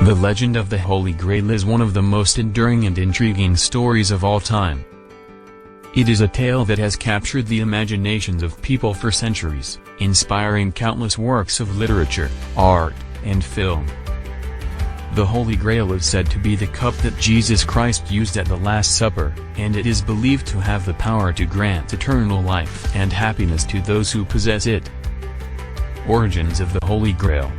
The legend of the Holy Grail is one of the most enduring and intriguing stories of all time. It is a tale that has captured the imaginations of people for centuries, inspiring countless works of literature, art, and film. The Holy Grail is said to be the cup that Jesus Christ used at the Last Supper, and it is believed to have the power to grant eternal life and happiness to those who possess it. Origins of the Holy Grail.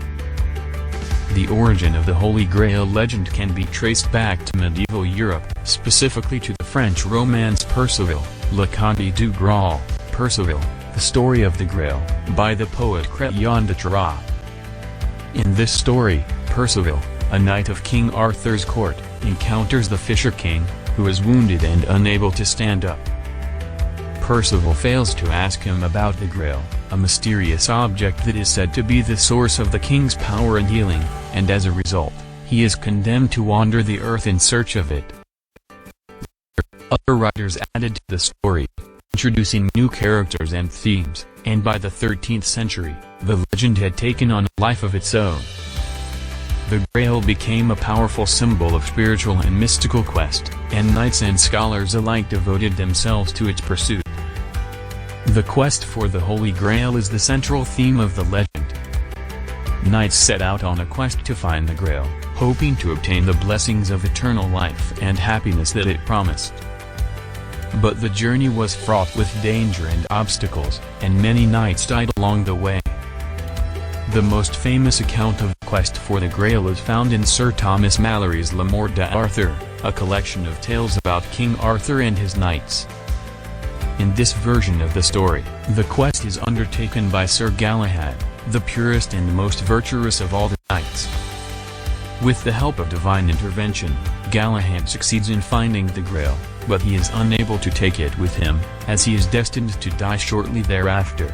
The origin of the Holy Grail legend can be traced back to medieval Europe, specifically to the French romance Perceval, Le Conte du Graal, Perceval, The Story of the Grail, by the poet Chrétien de Troyes. In this story, Perceval, a knight of King Arthur's court, encounters the Fisher King, who is wounded and unable to stand up. Perceval fails to ask him about the Grail, a mysterious object that is said to be the source of the king's power and healing, and as a result, he is condemned to wander the earth in search of it. Other writers added to the story, introducing new characters and themes, and by the 13th century, the legend had taken on a life of its own. The Grail became a powerful symbol of spiritual and mystical quest, and knights and scholars alike devoted themselves to its pursuit. The quest for the Holy Grail is the central theme of the legend. Knights set out on a quest to find the Grail, hoping to obtain the blessings of eternal life and happiness that it promised. But the journey was fraught with danger and obstacles, and many knights died along the way. The most famous account of the quest for the Grail is found in Sir Thomas Malory's Le Morte d'Arthur, a collection of tales about King Arthur and his knights. In this version of the story, the quest is undertaken by Sir Galahad, the purest and most virtuous of all the knights. With the help of divine intervention, Galahad succeeds in finding the Grail, but he is unable to take it with him, as he is destined to die shortly thereafter.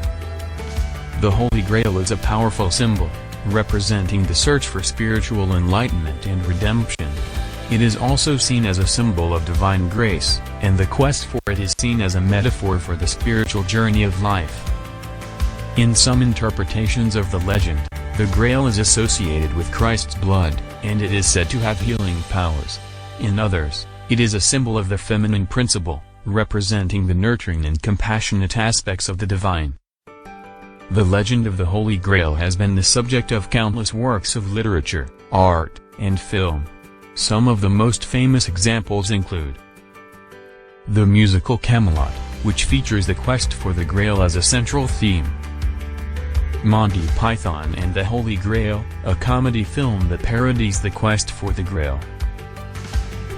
The Holy Grail is a powerful symbol, representing the search for spiritual enlightenment and redemption. It is also seen as a symbol of divine grace, and the quest for it is seen as a metaphor for the spiritual journey of life. In some interpretations of the legend, the Grail is associated with Christ's blood, and it is said to have healing powers. In others, it is a symbol of the feminine principle, representing the nurturing and compassionate aspects of the divine. The legend of the Holy Grail has been the subject of countless works of literature, art, and film. Some of the most famous examples include the musical Camelot, which features the quest for the Grail as a central theme. Monty Python and the Holy Grail, a comedy film that parodies the quest for the Grail.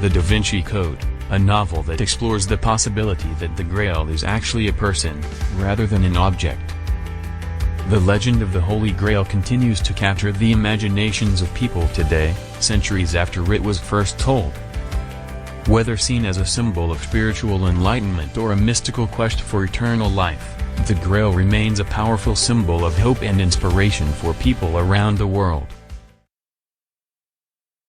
The Da Vinci Code, a novel that explores the possibility that the Grail is actually a person, rather than an object. The legend of the Holy Grail continues to capture the imaginations of people today, centuries after it was first told. Whether seen as a symbol of spiritual enlightenment or a mystical quest for eternal life, the Grail remains a powerful symbol of hope and inspiration for people around the world.